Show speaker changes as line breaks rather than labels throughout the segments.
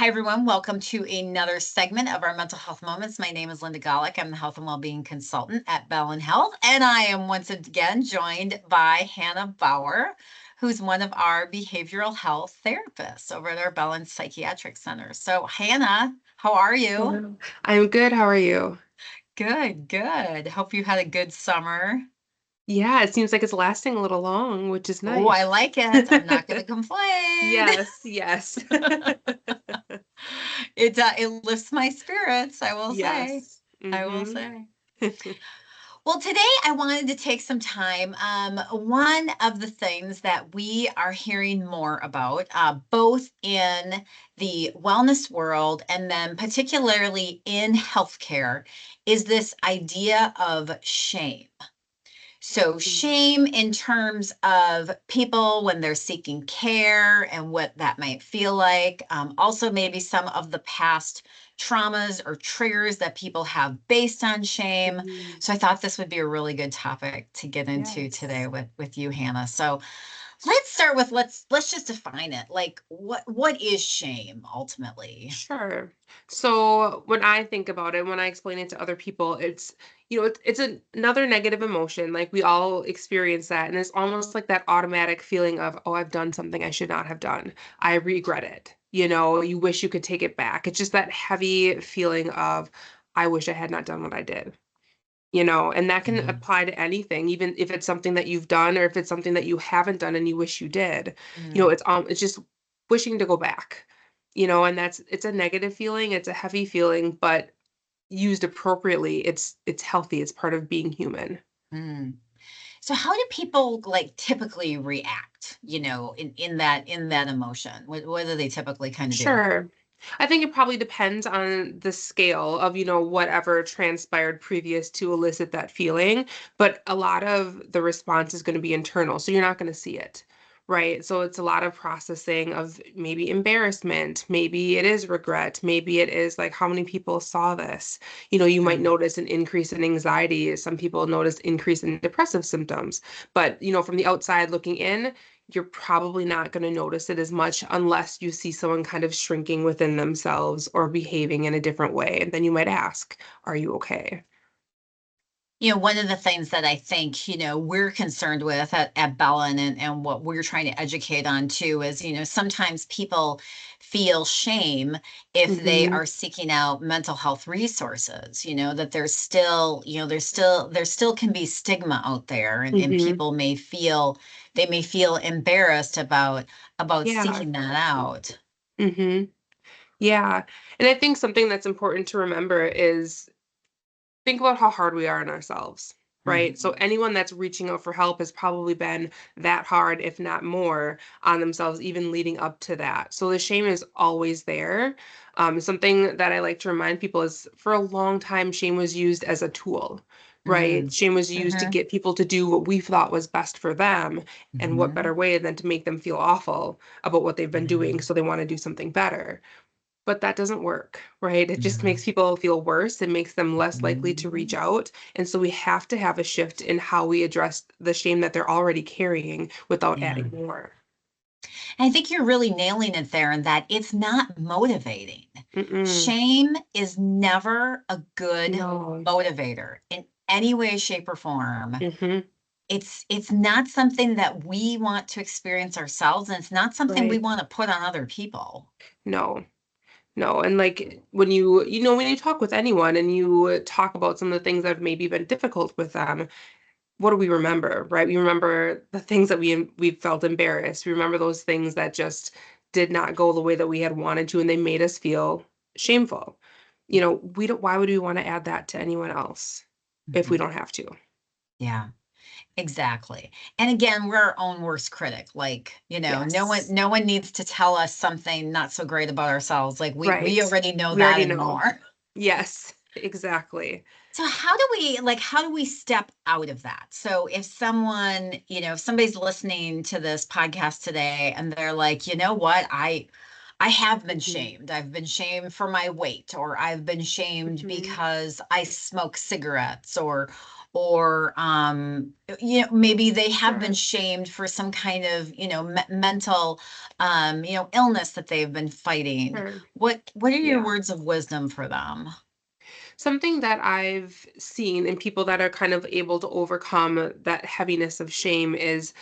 Hi, everyone. Welcome to another segment of our Mental Health Moments. My name is Linda Golick. I'm the Health and Wellbeing Consultant at Bellin Health, and I am once again joined by Hannah Bauer, who's one of our behavioral health therapists over at our Bellin Psychiatric Center. So, Hannah, how are you?
Hello. I'm good. How are you?
Good, good. Hope you had a good summer.
Yeah, it seems like it's lasting a little long, which is
Oh, I
nice.
like it. I'm not going to complain.
Yes, yes.
It lifts my spirits, I will say.
Yes.
I will
Mm-hmm.
say. Well, today I wanted to take some time. One of the things that we are hearing more about, both in the wellness world and then particularly in healthcare, is this idea of shame. So, shame in terms of people when they're seeking care and what that might feel like. Also, maybe some of the past traumas or triggers that people have based on shame.
Mhm.
So, I thought this would be a really good topic to get into today
Yes.
with you, Hannah. So, let's start with let's just define it. Like, what is shame ultimately?
Sure. So when I think about it, when I explain it to other people, it's another negative emotion. Like we all experience that. And it's almost like that automatic feeling of, oh, I've done something I should not have done. I regret it. You wish you could take it back. It's just that heavy feeling of, I wish I had not done what I did. And that can
Mhm.
apply to anything, even if it's something that you've done or if it's something that you haven't done and you wish you did.
Mm.
It's just wishing to go back. And it's a negative feeling, it's a heavy feeling, but used appropriately, it's healthy. It's part of being human.
Mm. So how do people like typically react, in that emotion? What do they typically kind of do?
Sure. I think it probably depends on the scale of, whatever transpired previous to elicit that feeling. But a lot of the response is going to be internal. So you're not going to see it, right? So it's a lot of processing of maybe embarrassment. Maybe it is regret. Maybe it is like, how many people saw this? You might
Mm.
notice an increase in anxiety. Some people notice increase in depressive symptoms. But, from the outside looking in, you're probably not going to notice it as much unless you see someone kind of shrinking within themselves or behaving in a different way. And then you might ask, are you okay?
One of the things that I think, we're concerned with at Bellin and what we're trying to educate on too is, sometimes people feel shame if they
Hmm.
are seeking out mental health resources, that there still can be stigma out there and
Hmm.
people they may feel embarrassed about
Yeah.
seeking that out.
Hmm. Yeah. And I think something that's important to remember is think about how hard we are on ourselves, right? So
Mhm.
anyone that's reaching out for help has probably been that hard, if not more, on themselves, even leading up to that. So the shame is always there. Something that I like to remind people is for a long time, shame was used as a tool, right?
Mm.
Shame was used to
Mhm.
get people to do what we thought was best for them. And what
Mhm.
better way than to make them feel awful about what they've been doing
Mhm.
so they want to do something better. But that doesn't work, right? It just
Mhm.
makes people feel worse. It makes them less likely to reach
Mhm.
out. And so we have to have a shift in how we address the shame that they're already carrying without
Yeah.
adding more.
I think you're really nailing it there in that it's not motivating.
Mm-mm.
Shame is never a good
No.
motivator in any way, shape, or form.
Mm-hmm.
It's not something that we want to experience ourselves, and it's not something we
Right.
want to put on other people.
No. No. And like when you talk with anyone and you talk about some of the things that have maybe been difficult with them, what do we remember, right? We remember the things that we felt embarrassed. We remember those things that just did not go the way that we had wanted to, and they made us feel shameful. We don't. Why would we want to add that to anyone else if we
Mhm.
don't have to?
Yeah. Exactly. And again, we're our own worst critic. Like, no one
Yes.
no one needs to tell us something not so great about ourselves. Like we
Right.
already know
We
that
already
and
know.
more.
Yes. Exactly.
So how do we step out of that? So if somebody's listening to this podcast today and they're like, you know what, I have been
Hmm.
shamed. I've been shamed for my weight, or I've been shamed
Hmm.
because I smoke cigarettes, or maybe they have been
Sure.
shamed for some kind of mental illness that they've been fighting.
Sure.
What are your
Yeah.
words of wisdom for them?
Something that I've seen in people that are kind of able to overcome that heaviness of shame is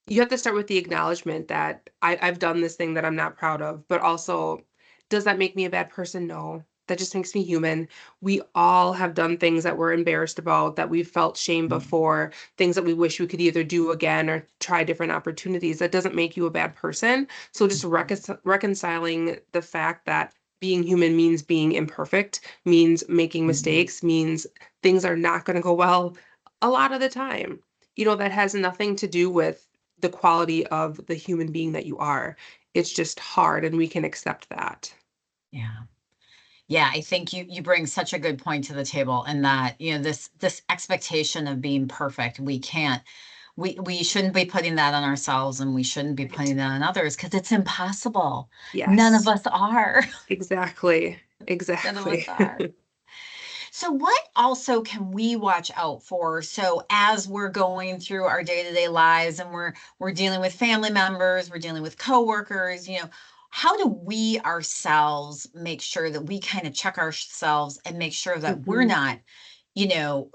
you have to start with the acknowledgement that I've done this thing that I'm not proud of, but also, does that make me a bad person? No. That just makes me human. We all have done things that we're embarrassed about, that we've felt shame before, things that we wish we could either do again or try different opportunities. That doesn't make you a bad person. So just reconciling the fact that being human means being imperfect, means making mistakes, means things are not going to go well a lot of the time. That has nothing to do with the quality of the human being that you are. It's just hard, and we can accept that.
Yeah. Yeah, I think you bring such a good point to the table, and that this expectation of being perfect, we shouldn't be putting that on ourselves, and we shouldn't be
Right.
putting that on others, because it's impossible. None of
Yes.
us are.
Exactly.
None of
Exactly.
us are. So, what also can we watch out for? So, as we're going through our day-to-day lives, and we're dealing with family members, we're dealing with coworkers, how do we ourselves make sure that we kind of check ourselves and make sure that we're
Mhm.
not, you know,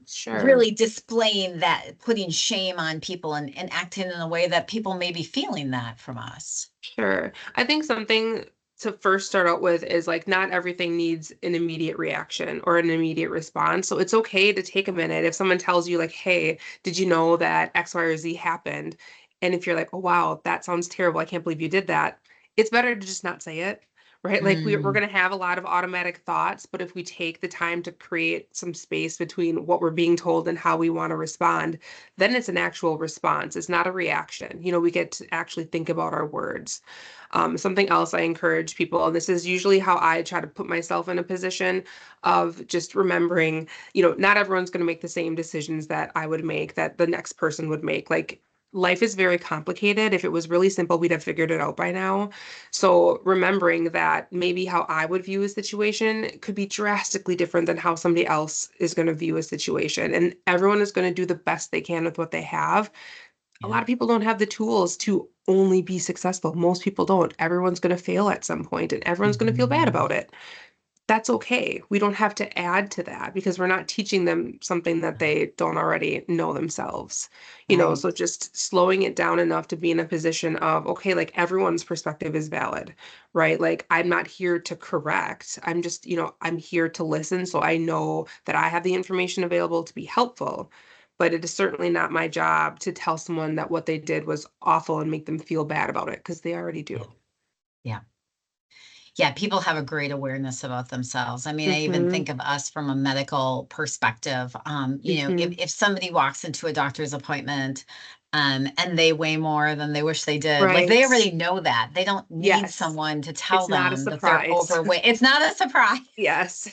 Sure.
really displaying that, putting shame on people, and acting in a way that people may be feeling that from us?
Sure. I think something to first start out with is like not everything needs an immediate reaction or an immediate response. So it's okay to take a minute. If someone tells you, like, hey, did you know that X, Y, or Z happened? And if you're like, oh, wow, that sounds terrible. I can't believe you did that. It's better to just not say it, right? Like we're
Mm,
going to have a lot of automatic thoughts, but if we take the time to create some space between what we're being told and how we want to respond, then it's an actual response. It's not a reaction. We get to actually think about our words. Something else I encourage people, and this is usually how I try to put myself in a position of just remembering, not everyone's going to make the same decisions that I would make, that the next person would make. Like, life is very complicated. If it was really simple, we'd have figured it out by now. So, remembering that maybe how I would view a situation could be drastically different than how somebody else is going to view a situation. And everyone is going to do the best they can with what they have. A lot
yeah.
of people don't have the tools to only be successful. Most people don't. Everyone's going to fail at some point and everyone's going to feel bad
Mhm.
about it. That's okay. We don't have to add to that because we're not teaching them something that they don't already know themselves.
Right.
So just slowing it down enough to be in a position of, okay, like everyone's perspective is valid, right? Like I'm not here to correct. I'm just, I'm here to listen. So I know that I have the information available to be helpful. But it is certainly not my job to tell someone that what they did was awful and make them feel bad about it because they already
Yeah.
do.
Yeah. Yeah, people have a great awareness about themselves. I mean, I even
Mm-hmm.
think of us from a medical perspective.
Mm-hmm.
If somebody walks into a doctor's appointment, and they weigh more than they wish they did, like they
Right.
already know that. They don't need
Yes.
someone to tell
It's not a
them that they're
surprise.
overweight. It's not a surprise.
Yes.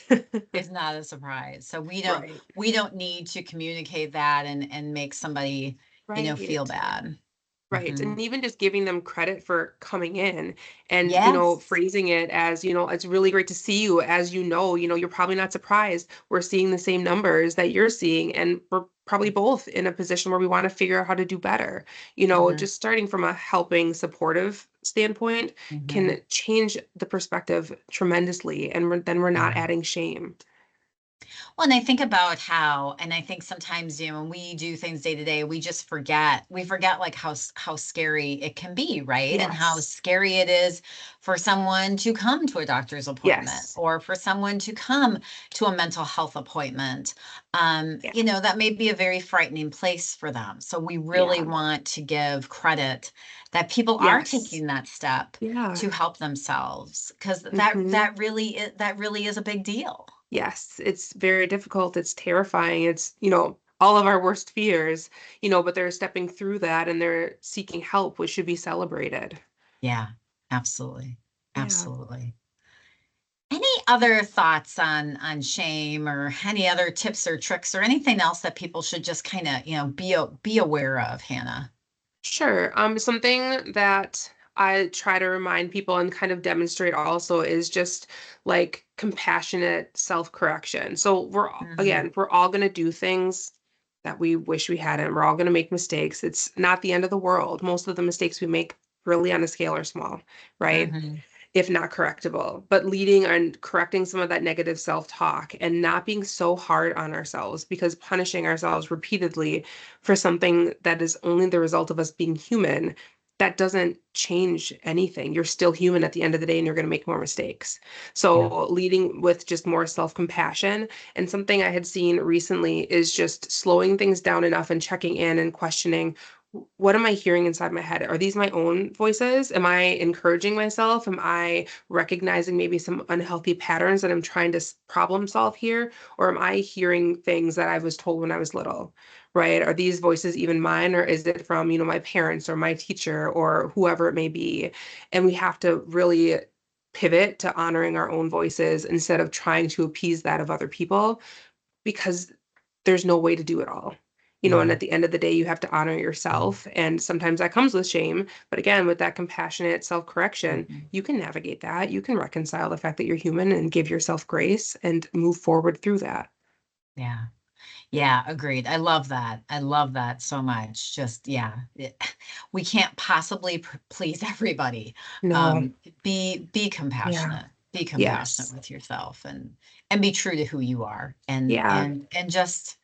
It's not a surprise. So
Right.
we don't need to communicate that, and make somebody, feel
Right.
bad.
Right.
Hmm.
And even just giving them credit for coming in and,
Yes.
phrasing it as, it's really great to see you. As you're probably not surprised. We're seeing the same numbers that you're seeing, and we're probably both in a position where we want to figure out how to do better.
Hmm.
Just starting from a helping, supportive standpoint
Hmm.
can change the perspective tremendously. And then we're not
Yeah.
adding shame.
Well, and I think about how, and I think sometimes, when we do things day to day, we just forget. We forget like how scary it can be, right? And how
Yes.
scary it is for someone to come to a doctor's appointment,
Yes.
or for someone to come to a mental health appointment.
Yeah.
That may be a very frightening place for them. So we really
Yeah.
want to give credit that people are
Yes.
taking that step
Yeah.
to help themselves, because
Mhm.
that really is a big deal.
Yes, it's very difficult, it's terrifying, it's, all of our worst fears, but they're stepping through that and they're seeking help, which should be celebrated.
Yeah, absolutely.
Yeah.
Absolutely. Any other thoughts on shame, or any other tips or tricks or anything else that people should just kind of, be aware of, Hannah?
Sure. Something that I try to remind people and kind of demonstrate also is just like compassionate self-correction. So
Mhm.
again, we're all going to do things that we wish we hadn't. We're all going to make mistakes. It's not the end of the world. Most of the mistakes we make really on a scale are small, right?
Mhm.
If not correctable, but leading and correcting some of that negative self-talk and not being so hard on ourselves because punishing ourselves repeatedly for something that is only the result of us being human, that doesn't change anything. You're still human at the end of the day and you're going to make more mistakes.
Yeah.
So leading with just more self-compassion, and something I had seen recently is just slowing things down enough and checking in and questioning, what am I hearing inside my head? Are these my own voices? Am I encouraging myself? Am I recognizing maybe some unhealthy patterns that I'm trying to problem solve here? Or am I hearing things that I was told when I was little, right? Are these voices even mine, or is it from, my parents or my teacher or whoever it may be? And we have to really pivot to honoring our own voices instead of trying to appease that of other people, because there's no way to do it all. And
Yeah.
at the end of the day, you have to honor yourself. And sometimes that comes with shame. But again, with that compassionate self-correction,
Mhm.
you can navigate that. You can reconcile the fact that you're human and give yourself grace and move forward through that.
Yeah. Yeah, agreed. I love that. I love that so much. Just, yeah, we can't possibly please everybody.
No.
Um, be
Yeah.
compassionate. Be compassionate
Yes.
with yourself and be true to who you are
Yeah.
and just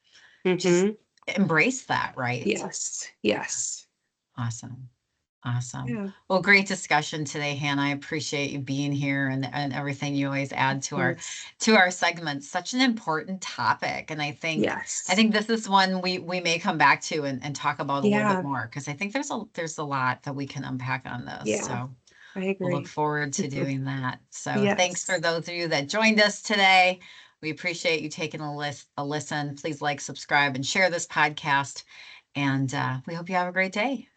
Mm-hmm.
embrace that, right?
Yes. Yes.
Awesome. Awesome.
Yeah.
Well, great discussion today, Hannah. I appreciate you being here and everything you always add
Of course.
to our segments. Such an important topic. And I
Yes.
think this is one we may come back to and talk about a little bit
Yeah.
more because I think there's a lot that we can unpack on this.
Yeah.
So
I
we'll look
agree.
forward to doing that. So thanks for
Yes.
those of you that joined us today. We appreciate you taking a listen. Please like, subscribe, and share this podcast. And we hope you have a great day.